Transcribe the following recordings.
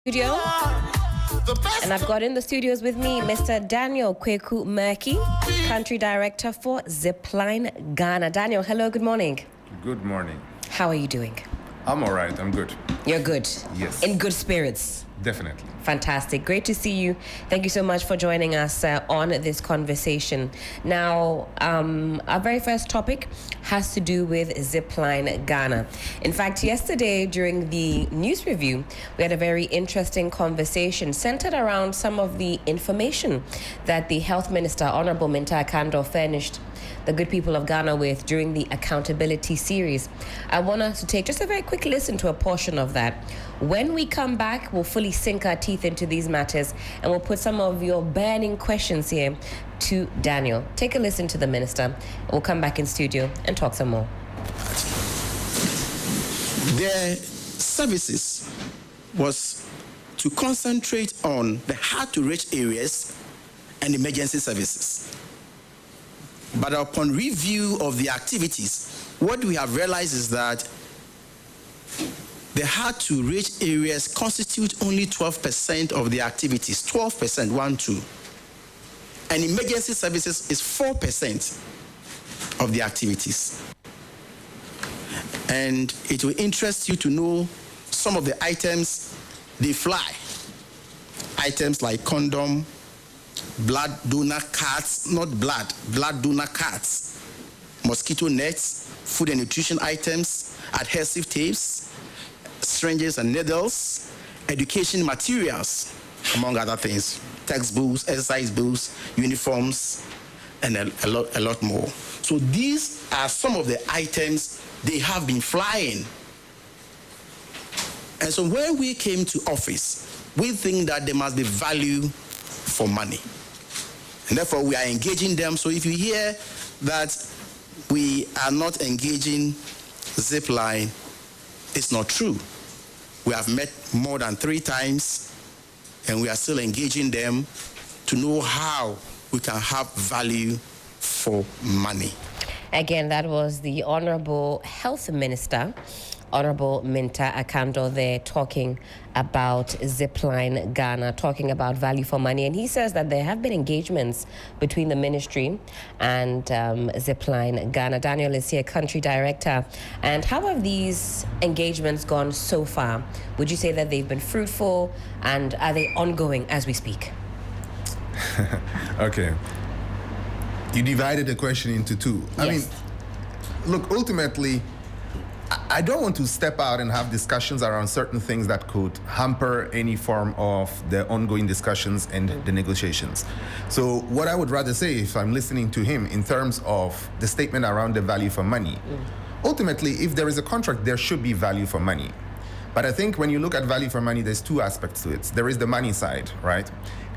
Studio. And I've got in the studios with me Mr. Daniel Kweku Murky, Country Director for Zipline Ghana. Daniel, hello, good morning. Good morning. How are you doing? I'm all right, I'm good. You're good? Yes. In good spirits? Definitely. Fantastic. Great to see you. Thank you so much for joining us on this conversation. Now, our very first topic has to do with Zipline Ghana. In fact, yesterday during the news review, we had a very interesting conversation centered around some of the information that the Health Minister, Honorable Minta Akando, furnished the good people of Ghana with during the accountability series. I want us to take just a very quick listen to a portion of that. When we come back, we'll fully sink our teeth into these matters and we'll put some of your burning questions here to Daniel. Take a listen to the minister. We'll come back in studio and talk some more. Their services was to concentrate on the hard-to-reach areas and emergency services. But upon review of the activities, what we have realized is that the hard-to-reach areas constitute only 12% of the activities, 12%, 1-2. And emergency services is 4% of the activities. And it will interest you to know some of the items they fly. Items like condom, blood donor cards, not blood donor cards, mosquito nets, food and nutrition items, adhesive tapes, syringes and needles, education materials, among other things, textbooks, exercise books, uniforms, and a lot more. So these are some of the items they have been flying. And so when we came to office, we think that there must be value for money. And therefore, we are engaging them. So if you hear that we are not engaging Zipline, it's not true. We have met more than 3 times, and we are still engaging them to know how we can have value for money. Again, that was the Honorable Health Minister, Honorable Minta Akando, there talking about Zipline Ghana, talking about value for money. And he says that there have been engagements between the ministry and Zipline Ghana. Daniel is here, Country Director. And how have these engagements gone so far? Would you say that they've been fruitful, and are they ongoing as we speak? Okay. You divided the question into 2. I mean, look, ultimately, I don't want to step out and have discussions around certain things that could hamper any form of the ongoing discussions and the negotiations. So what I would rather say, if I'm listening to him in terms of the statement around the value for money, ultimately, if there is a contract, there should be value for money. But I think when you look at value for money, there's 2 aspects to it. There is the money side, right?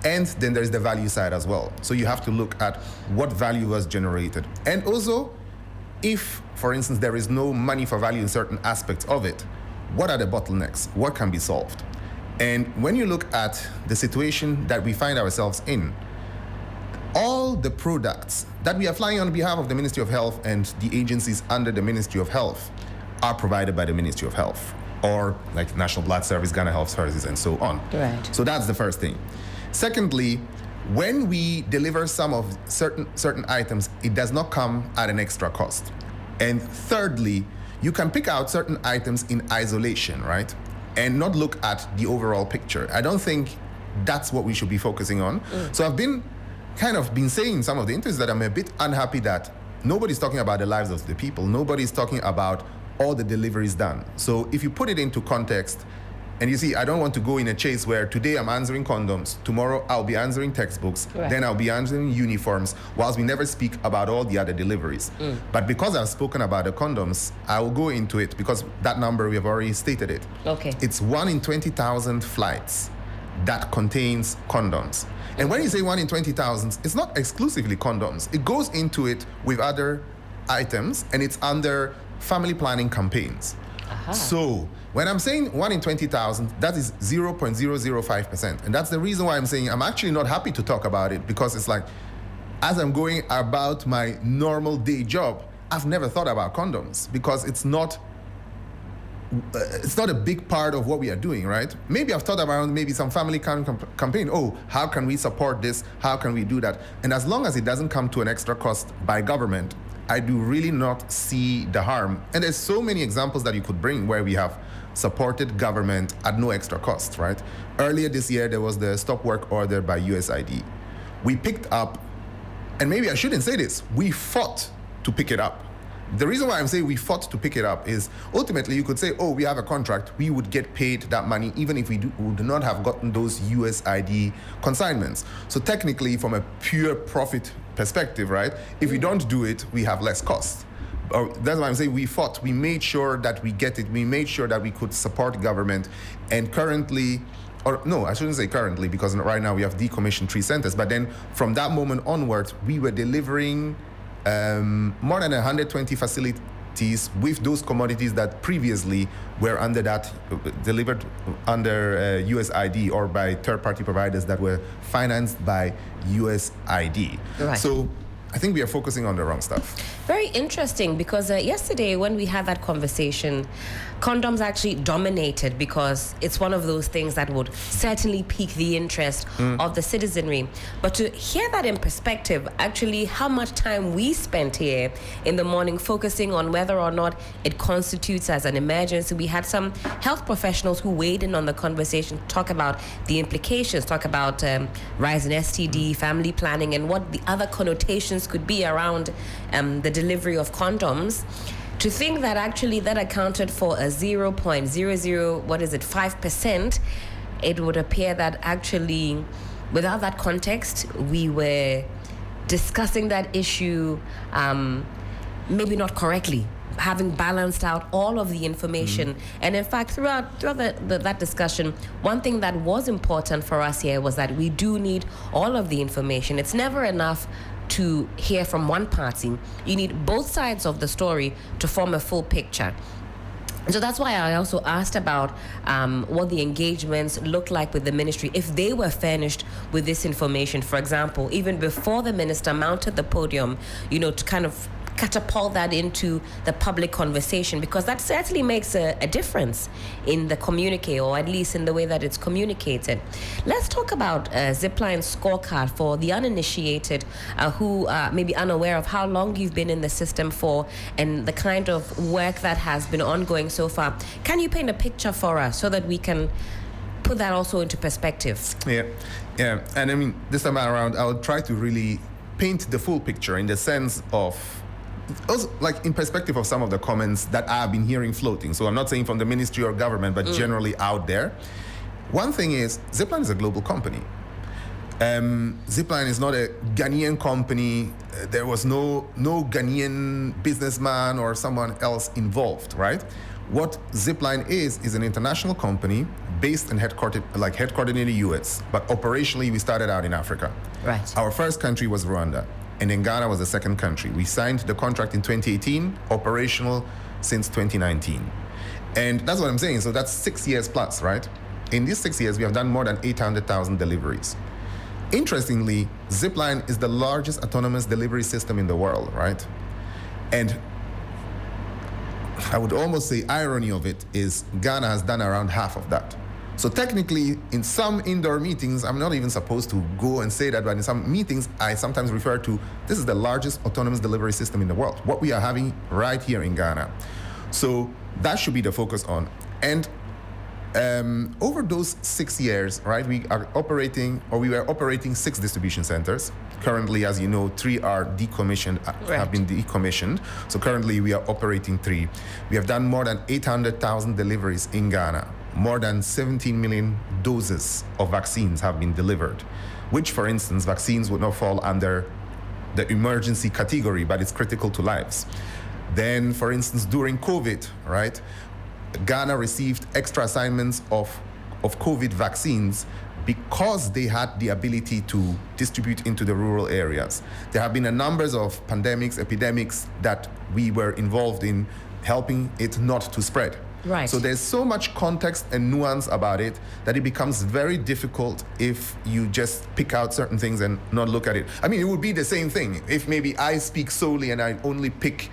And then there's the value side as well. So you have to look at what value was generated. And also, if, for instance, there is no money for value in certain aspects of it, what are the bottlenecks? What can be solved? And when you look at the situation that we find ourselves in, all the products that we are flying on behalf of the Ministry of Health and the agencies under the Ministry of Health are provided by the Ministry of Health, or like National Blood Service, Ghana Health Services, and so on. Right. So that's the first thing. Secondly, when we deliver some of certain items, it does not come at an extra cost. And thirdly, you can pick out certain items in isolation, right? And not look at the overall picture. I don't think that's what we should be focusing on. So I've been saying in some of the interviews that I'm a bit unhappy that nobody's talking about the lives of the people. Nobody's talking about all the deliveries done. So if you put it into context, and you see, I don't want to go in a chase where today I'm answering condoms, tomorrow I'll be answering textbooks, then I'll be answering uniforms, whilst we never speak about all the other deliveries. But because I've spoken about the condoms, I will go into it because that number, we have already stated it. Okay. It's 1 in 20,000 flights that contains condoms. And when you say 1 in 20,000, it's not exclusively condoms. It goes into it with other items, and it's under family planning campaigns. So when I'm saying 1 in 20,000, that is 0.005%. And that's the reason why I'm saying I'm actually not happy to talk about it, because it's like, as I'm going about my normal day job, I've never thought about condoms, because it's not it's not a big part of what we are doing, right? Maybe I've thought about maybe some family campaign. Oh, how can we support this? How can we do that? And as long as it doesn't come to an extra cost by government, I do really not see the harm. And there's so many examples that you could bring where we have supported government at no extra cost, right? Earlier this year, there was the stop work order by USAID. We picked up, and maybe I shouldn't say this, we fought to pick it up. The reason why I'm saying we fought to pick it up is ultimately you could say, oh, we have a contract, we would get paid that money even if we would not have gotten those USAID consignments. So technically, from a pure profit perspective, right, if we don't do it, we have less cost. That's why I'm saying we fought. We made sure that we get it. We made sure that we could support government. And currently, or no, I shouldn't say currently, because right now we have decommissioned 3 centers. But then from that moment onwards, we were delivering more than 120 facilities with those commodities that previously were under that, delivered under USAID or by third-party providers that were financed by USAID. Right. So I think we are focusing on the wrong stuff. Very interesting, because yesterday when we had that conversation, condoms actually dominated because it's one of those things that would certainly pique the interest of the citizenry. But to hear that in perspective, actually how much time we spent here in the morning focusing on whether or not it constitutes as an emergency. We had some health professionals who weighed in on the conversation, talk about the implications, talk about rise in STD, family planning, and what the other connotations could be around the delivery of condoms. To think that actually that accounted for a 0.00, it would appear that actually without that context, we were discussing that issue maybe not correctly, having balanced out all of the information. And in fact, throughout that discussion, one thing that was important for us here was that we do need all of the information. It's never enough to hear from one party. You need both sides of the story to form a full picture. And so that's why I also asked about what the engagements looked like with the ministry, if they were furnished with this information. For example, even before the minister mounted the podium, to kind of catapult that into the public conversation, because that certainly makes a difference in the communique, or at least in the way that it's communicated. Let's talk about Zipline's scorecard for the uninitiated who may be unaware of how long you've been in the system for and the kind of work that has been ongoing so far. Can you paint a picture for us so that we can put that also into perspective? Yeah. And I mean, this time around, I'll try to really paint the full picture in the sense of also, like in perspective of some of the comments that I've been hearing floating. So I'm not saying from the ministry or government, but generally out there. One thing is, Zipline is a global company. Zipline is not a Ghanaian company. There was no Ghanaian businessman or someone else involved, right? What Zipline is an international company based and headquartered in the US, but operationally we started out in Africa. Right. Our first country was Rwanda. And then Ghana was the second country. We signed the contract in 2018, operational since 2019. And that's what I'm saying. So that's 6 years plus, right? In these 6 years, we have done more than 800,000 deliveries. Interestingly, Zipline is the largest autonomous delivery system in the world, right? And I would almost say irony of it is Ghana has done around half of that. So technically, in some indoor meetings, I'm not even supposed to go and say that, but in some meetings, I sometimes refer to, this is the largest autonomous delivery system in the world, what we are having right here in Ghana. So that should be the focus on. And over those 6 years, right, we were operating 6 distribution centers. Currently, as you know, 3 are decommissioned, have been decommissioned. So currently, we are operating 3. We have done more than 800,000 deliveries in Ghana. More than 17 million doses of vaccines have been delivered, which, for instance, vaccines would not fall under the emergency category, but it's critical to lives. Then, for instance, during COVID, right, Ghana received extra assignments of COVID vaccines because they had the ability to distribute into the rural areas. There have been a numbers of pandemics, epidemics that we were involved in helping it not to spread. Right. So there's so much context and nuance about it that it becomes very difficult if you just pick out certain things and not look at it. I mean, it would be the same thing if maybe I speak solely and I only pick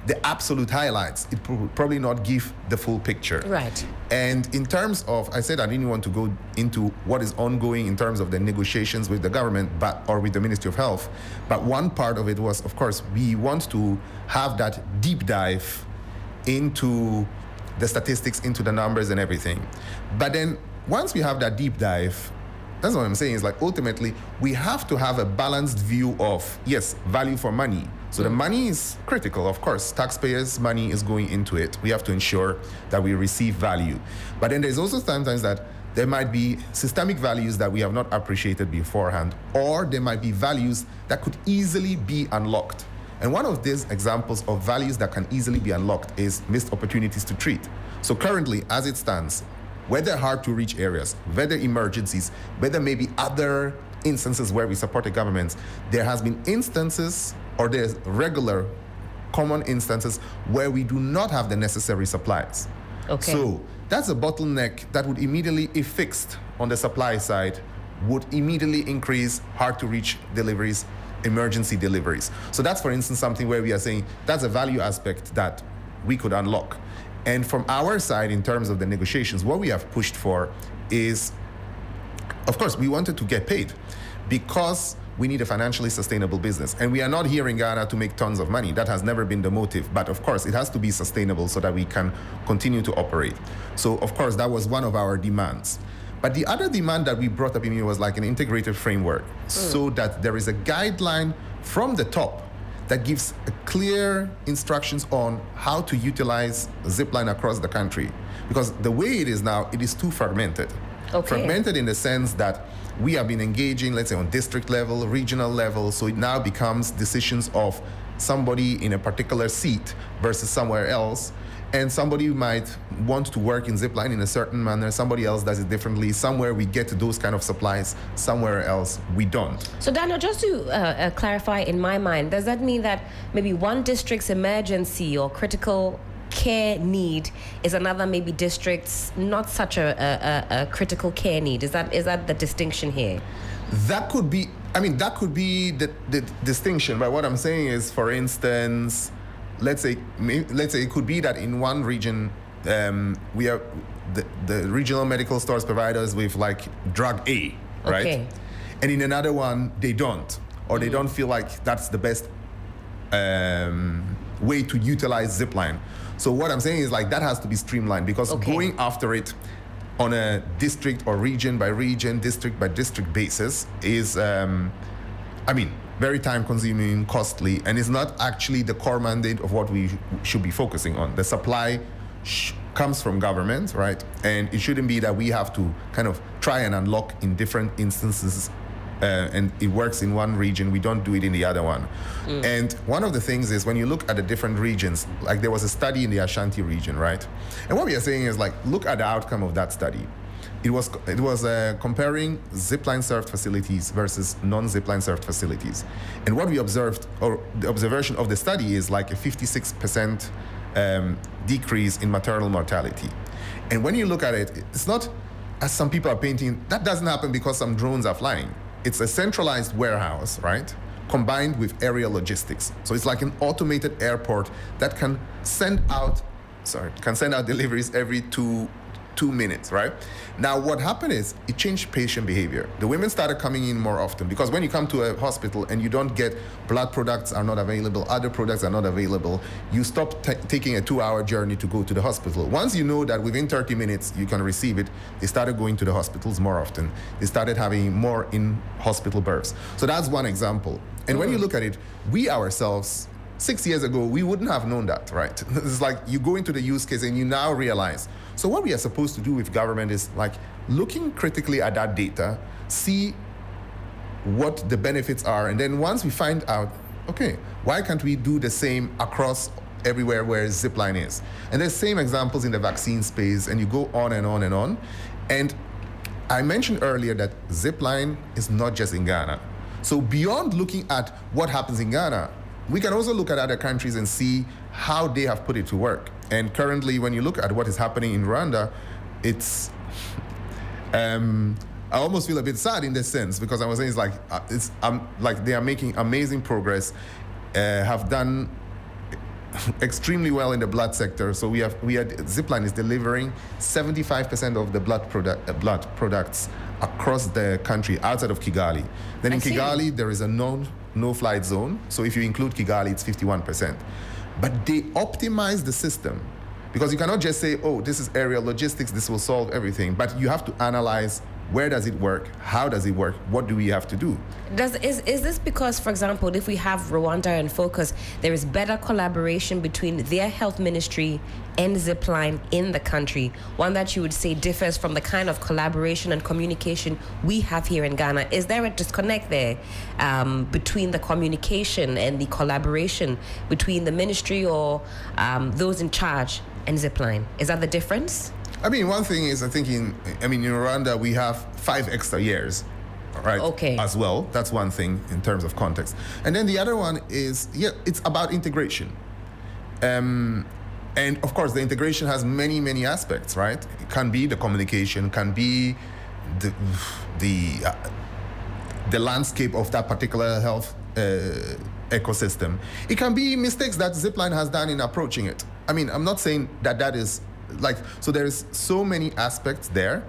the absolute highlights. It would probably not give the full picture. Right. And in terms of, I said I didn't want to go into what is ongoing in terms of the negotiations with the government, or with the Ministry of Health. But one part of it was, of course, we want to have that deep dive into the statistics, into the numbers and everything. But then once we have that deep dive, that's what I'm saying, is like ultimately we have to have a balanced view of, yes, value for money. So the money is critical, of course. Taxpayers' money is going into it. We have to ensure that we receive value. But then there's also sometimes that there might be systemic values that we have not appreciated beforehand, or there might be values that could easily be unlocked. And one of these examples of values that can easily be unlocked is missed opportunities to treat. So currently, as it stands, whether hard to reach areas, whether emergencies, whether maybe other instances where we support the governments, there has been instances, or there's regular common instances where we do not have the necessary supplies. Okay. So that's a bottleneck that would immediately, if fixed on the supply side, would immediately increase hard to reach deliveries, emergency deliveries. So that's, for instance, something where we are saying that's a value aspect that we could unlock. And from our side, in terms of the negotiations, what we have pushed for is, of course, we wanted to get paid because we need a financially sustainable business. And we are not here in Ghana to make tons of money. That has never been the motive. But of course, it has to be sustainable so that we can continue to operate. So, of course, that was one of our demands. But the other demand that we brought up in here was like an integrated framework, so that there is a guideline from the top that gives clear instructions on how to utilize Zipline across the country. Because the way it is now, it is too fragmented. Okay. Fragmented in the sense that we have been engaging, let's say, on district level, regional level, so it now becomes decisions of somebody in a particular seat versus somewhere else. And somebody might want to work in Zipline in a certain manner, somebody else does it differently. Somewhere we get those kind of supplies, somewhere else we don't. So Daniel, just to clarify in my mind, does that mean that maybe one district's emergency or critical care need is another maybe district's not such a critical care need? Is that the distinction here? That could be, the distinction, but what I'm saying is, for instance, let's say it could be that in one region we have the regional medical stores provide us with like drug A, right? Okay. And in another one they don't, or they don't feel like that's the best way to utilize Zipline. So what I'm saying is like that has to be streamlined, because going after it on a district or region by region, district by district basis is very time consuming, costly, and is not actually the core mandate of what we should be focusing on. The supply comes from government, right? And it shouldn't be that we have to kind of try and unlock in different instances and it works in one region, we don't do it in the other one. And one of the things is when you look at the different regions, like there was a study in the Ashanti region, right? And what we are saying is like, look at the outcome of that study. It was comparing Zipline served facilities versus non-Zipline served facilities. And what we observed, or the observation of the study, is like a 56% decrease in maternal mortality. And when you look at it, it's not, as some people are painting, that doesn't happen because some drones are flying. It's a centralized warehouse, right? Combined with aerial logistics. So it's like an automated airport that can send out deliveries every two minutes, right? Now, what happened is it changed patient behavior. The women started coming in more often, because when you come to a hospital and you don't get, blood products are not available, other products are not available, you stop taking a 2-hour journey to go to the hospital. Once you know that within 30 minutes you can receive it, they started going to the hospitals more often. They started having more in-hospital births. So that's one example. And when you look at it, we ourselves, 6 years ago, we wouldn't have known that, right? It's like you go into the use case and you now realize. So what we are supposed to do with government is like looking critically at that data, see what the benefits are, and then once we find out, okay, why can't we do the same across everywhere where Zipline is? And there's same examples in the vaccine space, and you go on and on and on. And I mentioned earlier that Zipline is not just in Ghana. So beyond looking at what happens in Ghana, we can also look at other countries and see how they have put it to work. And currently, when you look at what is happening in Rwanda, it's, I almost feel a bit sad in this sense, because I was saying it's like they are making amazing progress, have done extremely well in the blood sector. So Zipline is delivering 75% of the blood products across the country outside of Kigali. Then in Kigali, there is a no-flight zone. So if you include Kigali, it's 51%. But they optimize the system, because you cannot just say, oh, this is aerial logistics, this will solve everything. But you have to analyze, where does it work? How does it work? What do we have to do? Is this because, for example, if we have Rwanda in focus, there is better collaboration between their health ministry and Zipline in the country, one that you would say differs from the kind of collaboration and communication we have here in Ghana? Is there a disconnect there between the communication and the collaboration between the ministry or those in charge and Zipline? Is that the difference? I mean, one thing is, I think in Rwanda, we have 5 extra years, right? Okay. As well. That's one thing in terms of context. And then the other one is, it's about integration. And of course, the integration has many, many aspects, right? It can be the communication, can be the landscape of that particular health ecosystem. It can be mistakes that Zipline has done in approaching it. I mean, I'm not saying that is so there's so many aspects there.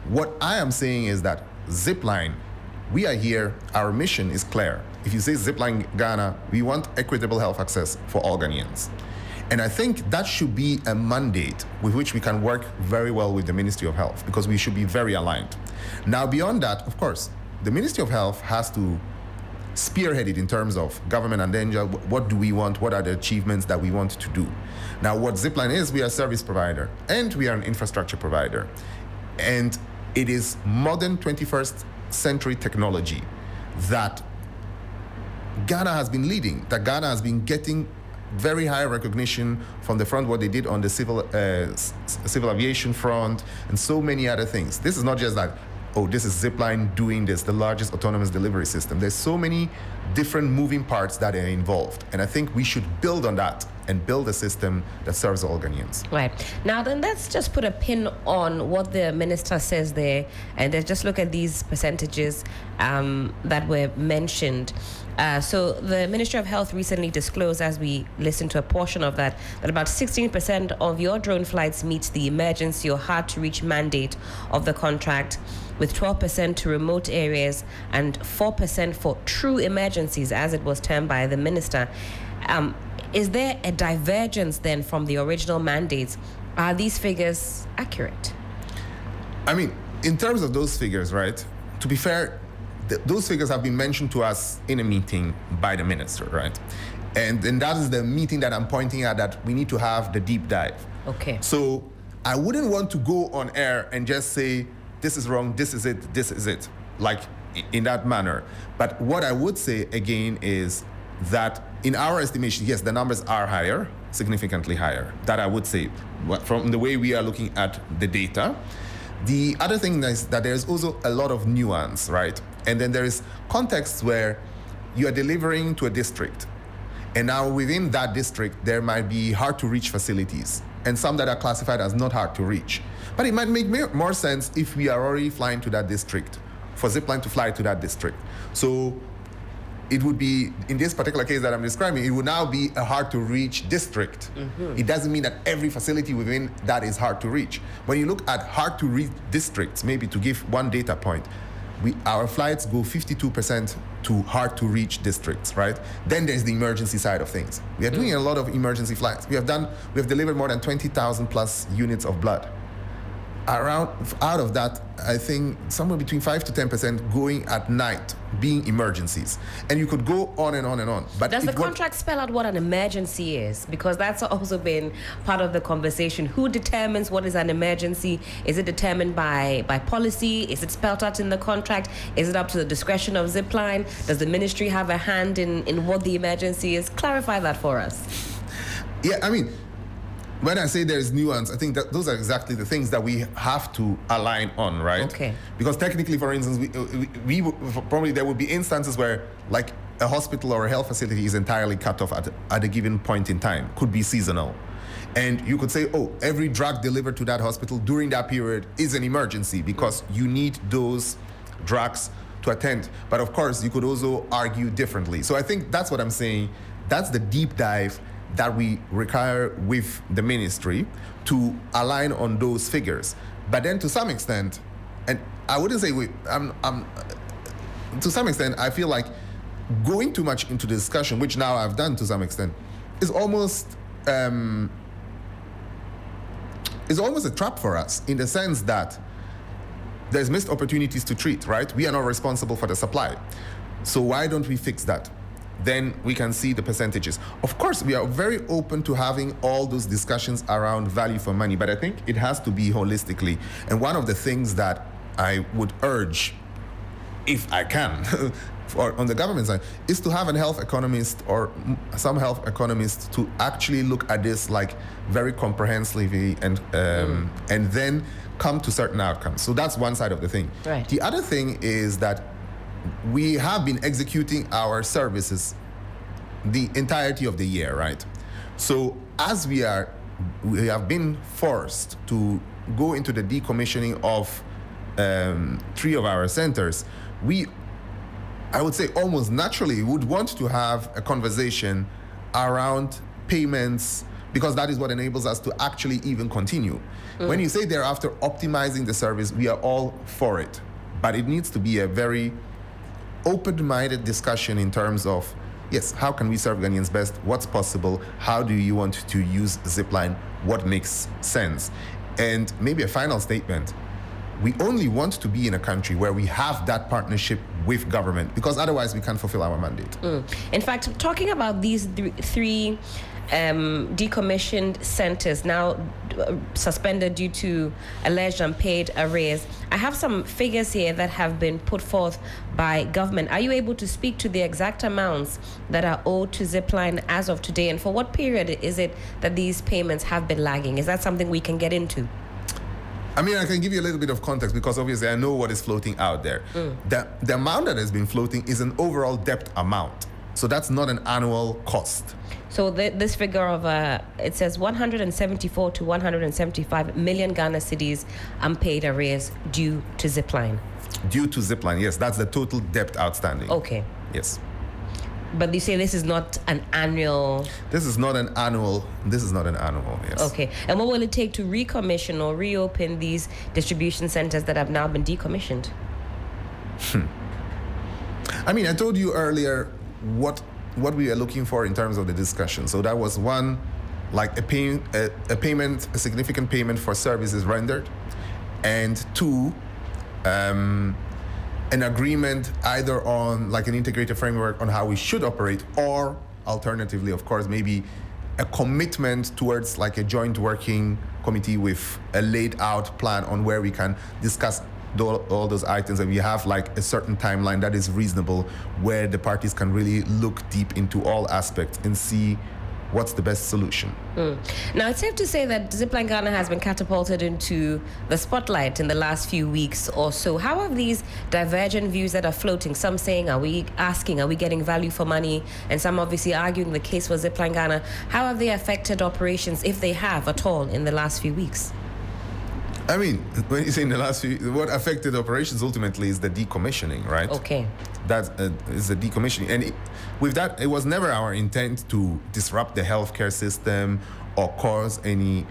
What I am saying is that Zipline, we are here, our mission is clear. If you say Zipline Ghana, we want equitable health access for all Ghanaians. And I think that should be a mandate with which we can work very well with the Ministry of Health, because we should be very aligned. Now, beyond that, of course, the Ministry of Health has to spearhead it in terms of government agenda. What do we want? What are the achievements that we want to do? Now, what Zipline is, we are a service provider and we are an infrastructure provider. And it is modern 21st century technology that Ghana has been leading, that Ghana has been getting very high recognition from the front, what they did on the civil aviation front and so many other things. This is not just that, oh, this is Zipline doing this, the largest autonomous delivery system. There's so many different moving parts that are involved. And I think we should build on that and build a system that serves all Ghanaians. Right. Now, then let's just put a pin on what the minister says there, and let's just look at these percentages that were mentioned. So the Ministry of Health recently disclosed, as we listened to a portion of that about 16% of your drone flights meet the emergency or hard-to-reach mandate of the contract, with 12% to remote areas and 4% for true emergencies, as it was termed by the minister. Is there a divergence then from the original mandates? Are these figures accurate? I mean, in terms of those figures, right, to be fair, those figures have been mentioned to us in a meeting by the minister, right? And that is the meeting that I'm pointing at, that we need to have the deep dive. Okay. So I wouldn't want to go on air and just say, this is wrong, this is it, like in that manner. But what I would say again is that in our estimation, yes, the numbers are higher, significantly higher. That I would say, from the way we are looking at the data. The other thing is that there's also a lot of nuance, right? And then there is contexts where you are delivering to a district. And now within that district, there might be hard to reach facilities and some that are classified as not hard to reach. But it might make more sense if we are already flying to that district, for Zipline to fly to that district. So it would be, in this particular case that I'm describing, it would now be a hard to reach district. Mm-hmm. It doesn't mean that every facility within that is hard to reach. When you look at hard to reach districts, maybe to give one data point, our flights go 52% to hard to reach districts, right? Then there's the emergency side of things. We are doing a lot of emergency flights. We have delivered more than 20,000 plus units of blood. Out of that, I think somewhere between 5 to 10% going at night, being emergencies. And you could go on and on and on. But does the contract spell out what an emergency is? Because that's also been part of the conversation. Who determines what is an emergency? Is it determined by policy? Is it spelled out in the contract? Is it up to the discretion of Zipline? Does the ministry have a hand in what the emergency is? Clarify that for us. Yeah, I mean, when I say there's nuance, I think that those are exactly the things that we have to align on, right? Okay. Because technically, for instance, we probably there would be instances where, like, a hospital or a health facility is entirely cut off at a given point in time. Could be seasonal. And you could say, oh, every drug delivered to that hospital during that period is an emergency because you need those drugs to attend. But of course, you could also argue differently. So I think that's what I'm saying. That's the deep dive that we require with the ministry to align on those figures. But then to some extent, and I wouldn't say to some extent, I feel like going too much into the discussion, which now I've done to some extent, is almost a trap for us, in the sense that there's missed opportunities to treat, right? We are not responsible for the supply. So why don't we fix that? Then we can see the percentages. Of course, we are very open to having all those discussions around value for money, but I think it has to be holistically. And one of the things that I would urge, if I can, on the government side, is to have a health economist or some health economists to actually look at this like very comprehensively and then come to certain outcomes. So that's one side of the thing. Right. The other thing is that we have been executing our services the entirety of the year, right? So as we have been forced to go into the decommissioning of 3 of our centers, I would say almost naturally would want to have a conversation around payments, because that is what enables us to actually even continue. When you say thereafter optimizing the service, we are all for it. But it needs to be a very open-minded discussion in terms of, yes, how can we serve Ghanaians best? What's possible? How do you want to use Zipline? What makes sense? And maybe a final statement. We only want to be in a country where we have that partnership with government, because otherwise we can't fulfill our mandate. In fact, talking about these three decommissioned centers now suspended due to alleged unpaid arrears, I have some figures here that have been put forth by government. Are you able to speak to the exact amounts that are owed to Zipline as of today, and for what period is it that these payments have been lagging? Is that something we can get into? I mean, I can give you a little bit of context, because obviously I know what is floating out there. The amount that has been floating is an overall debt amount. So that's not an annual cost. So this figure of, it says 174 to 175 million Ghana cedis unpaid arrears due to Zipline. Due to Zipline, yes. That's the total debt outstanding. Okay. Yes. But you say this is not an annual... This is not an annual, yes. Okay. And what will it take to recommission or reopen these distribution centers that have now been decommissioned? I mean, I told you earlier what we are looking for in terms of the discussion. So that was one, like a significant payment for services rendered, and 2, an agreement either on like an integrated framework on how we should operate, or alternatively, of course, maybe a commitment towards like a joint working committee with a laid out plan on where we can discuss all those items, and we have like a certain timeline that is reasonable, where the parties can really look deep into all aspects and see what's the best solution. Now, it's safe to say that Zipline Ghana has been catapulted into the spotlight in the last few weeks or so. How have these divergent views that are floating, some saying, are we getting value for money? And some obviously arguing the case for Zipline Ghana. How have they affected operations, if they have at all, in the last few weeks? I mean, when you say in the last few, what affected operations ultimately is the decommissioning, right? Okay. That is the decommissioning. And with that, it was never our intent to disrupt the healthcare system or cause any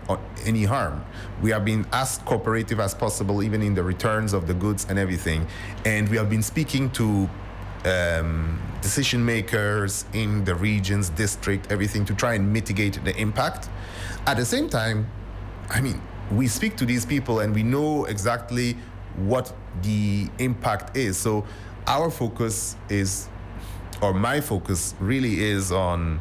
harm. We have been as cooperative as possible, even in the returns of the goods and everything. And we have been speaking to decision makers in the regions, district, everything, to try and mitigate the impact. At the same time, I mean, we speak to these people and we know exactly what the impact is. So our focus is, or my focus really is on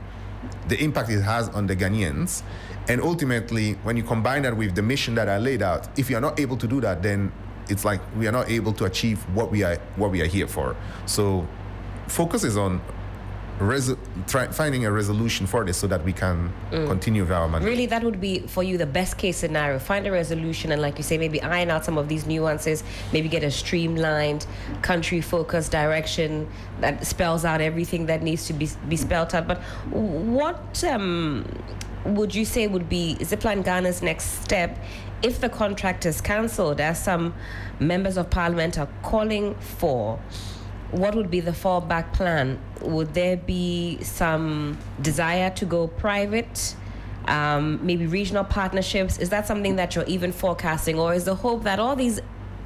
the impact it has on the Ghanaians. And ultimately, when you combine that with the mission that I laid out, if you're not able to do that, then it's like we are not able to achieve what we are here for. So focus is on finding a resolution for this so that we can continue with our mandate. Really, that would be for you the best case scenario. Find a resolution and, like you say, maybe iron out some of these nuances, maybe get a streamlined, country-focused direction that spells out everything that needs to be spelled out. But what would you say would be Zipline Ghana's next step if the contract is cancelled, as some members of parliament are calling for? what would be the fallback plan? Would there be some desire to go private? Maybe regional partnerships? Is that something that you're even forecasting, or is the hope that all these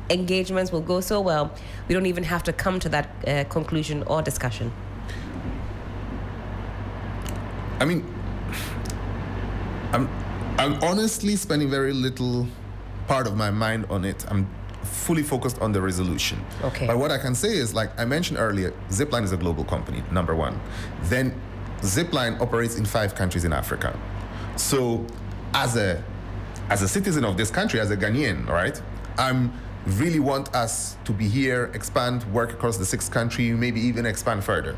engagements will go so well we don't even have to come to that conclusion or discussion? I mean, I'm honestly spending very little part of my mind on it. I'm fully focused on the resolution. Okay. But what I can say is, like I mentioned earlier, Zipline is a global company, number one. Then Zipline operates in 5 countries in Africa. So as a citizen of this country, as a Ghanaian, right, I'm really want us to be here, expand, work across the 6th country, maybe even expand further.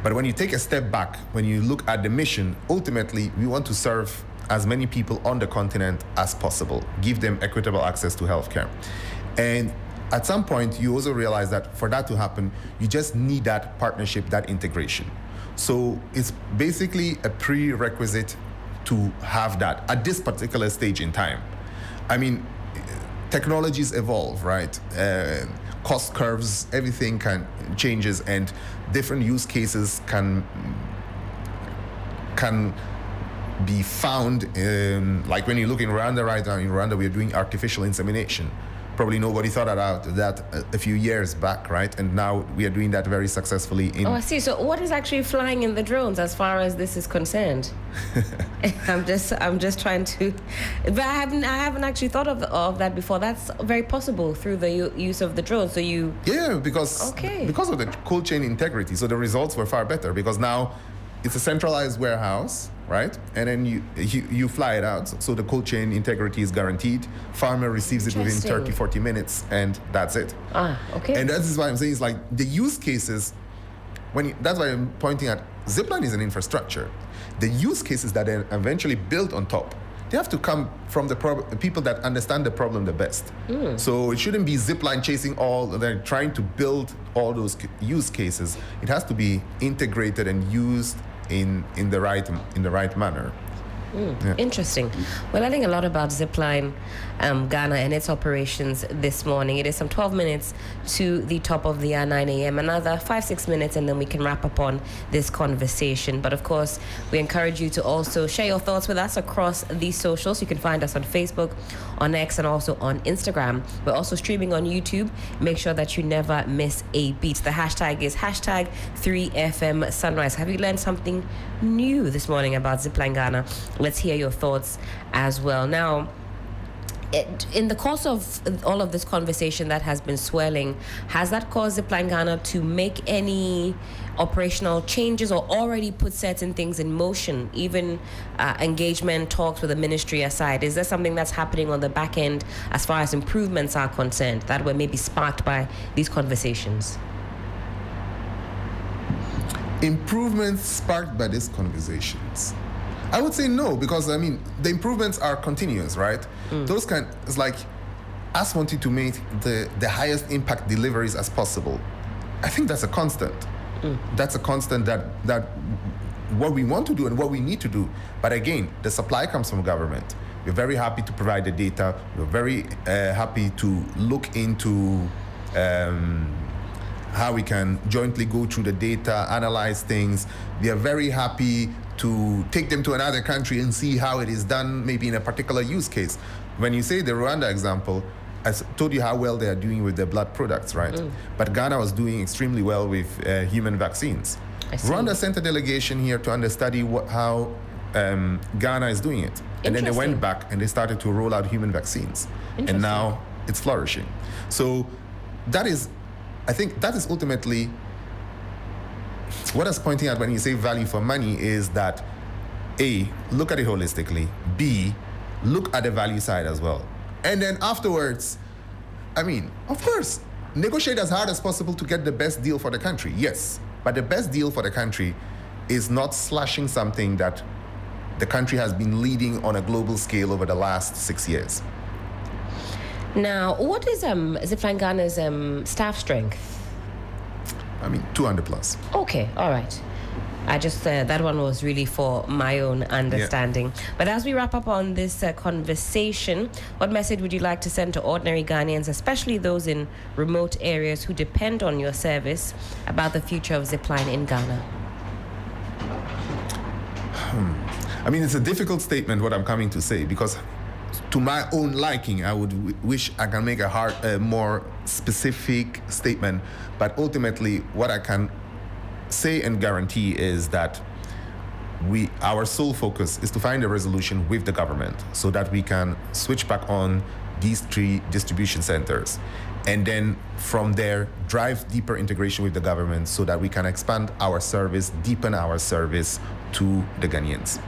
But when you take a step back, when you look at the mission, ultimately, we want to serve as many people on the continent as possible, give them equitable access to healthcare. And at some point, you also realize that for that to happen, you just need that partnership, that integration. So it's basically a prerequisite to have that at this particular stage in time. I mean, technologies evolve, right? Cost curves, everything changes, and different use cases can be found. Like when you look in Rwanda right now, in Rwanda we're doing artificial insemination. Probably nobody thought about that a few years back, right? And now we are doing that very successfully. Oh, I see. So what is actually flying in the drones as far as this is concerned? I'm just trying to, but I haven't actually thought of that before. That's very possible through the use of the drone. So you because of the cold chain integrity. So the results were far better because now it's a centralized warehouse, right? And then you fly it out. So the cold chain integrity is guaranteed. Farmer receives it within 30, 40 minutes, and that's it. Okay. And that is why I'm saying it's like the use cases, that's why I'm pointing at Zipline is an infrastructure. The use cases that are eventually built on top, they have to come from the people that understand the problem the best. So it shouldn't be Zipline chasing they're trying to build all those use cases. It has to be integrated and used in the right manner. Yeah. Interesting. We're learning a lot about Zipline Ghana and its operations this morning. It is some 12 minutes to the top of the hour, 9 a.m. Another 5-6 minutes, and then we can wrap up on this conversation. But of course, we encourage you to also share your thoughts with us across these socials. You can find us on Facebook, on X, and also on Instagram. We're also streaming on YouTube. Make sure that you never miss a beat. The hashtag is hashtag 3FM Sunrise. Have you learned something new this morning about Zipline Ghana? Let's hear your thoughts as well. Now, in the course of all of this conversation that has been swirling, has that caused Zipline Ghana to make any operational changes or already put certain things in motion, even engagement talks with the ministry aside? Is there something that's happening on the back end as far as improvements are concerned that were maybe sparked by these conversations? Improvements sparked by these conversations? I would say no, because I mean the improvements are continuous, right? It's like us wanting to make the highest impact deliveries as possible. I think that's a constant. That's a constant that what we want to do and what we need to do. But again, the supply comes from government. We're very happy to provide the data. We're very happy to look into how we can jointly go through the data, analyze things. We are very happy to take them to another country and see how it is done, maybe in a particular use case. When you say the Rwanda example, I told you how well they are doing with their blood products, right? But Ghana was doing extremely well with human vaccines. Rwanda sent a delegation here to understudy how Ghana is doing it. And then they went back and they started to roll out human vaccines. And now it's flourishing. So I think that is ultimately what I was pointing out when you say value for money is that A, look at it holistically. B, look at the value side as well. And then afterwards, I mean, of course, negotiate as hard as possible to get the best deal for the country. Yes, but the best deal for the country is not slashing something that the country has been leading on a global scale over the last 6 years. Now, what is Zipline Ghana's staff strength? I mean, 200 plus. Okay, all right. I just that one was really for my own understanding. But as we wrap up on this conversation, what message would you like to send to ordinary Ghanaians, especially those in remote areas who depend on your service, about the future of Zipline in Ghana? I mean, it's a difficult statement what I'm coming to say, because to my own liking, I would wish I can make a more specific statement. But ultimately, what I can say and guarantee is that our sole focus is to find a resolution with the government so that we can switch back on these 3 distribution centers, and then from there drive deeper integration with the government so that we can expand our service, deepen our service to the Ghanaians.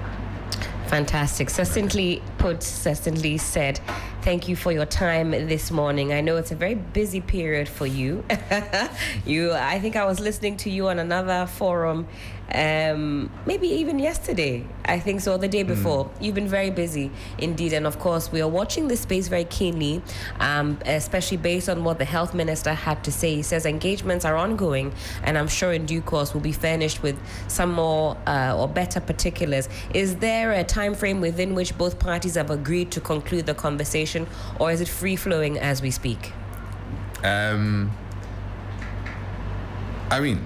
Fantastic. Succinctly put, succinctly said. Thank you for your time this morning. I know it's a very busy period for you. I think I was listening to you on another forum, maybe even yesterday, I think so, or the day before. You've been very busy indeed. And of course, we are watching this space very keenly, especially based on what the health minister had to say. He says engagements are ongoing, and I'm sure in due course we'll be furnished with some more or better particulars. Is there a time frame within which both parties have agreed to conclude the conversation, or is it free-flowing as we speak? I mean,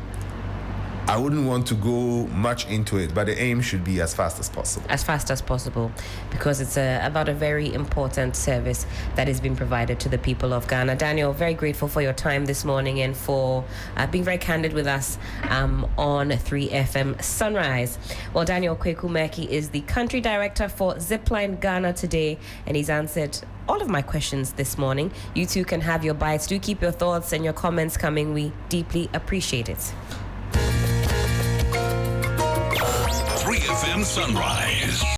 I wouldn't want to go much into it, but the aim should be as fast as possible. As fast as possible, because it's about a very important service that is being provided to the people of Ghana. Daniel, very grateful for your time this morning and for being very candid with us on 3FM Sunrise. Well, Daniel Kweku-Murky is the country director for Zipline Ghana today, and he's answered all of my questions this morning. You too can have your bites. Do keep your thoughts and your comments coming. We deeply appreciate it. 3FM Sunrise.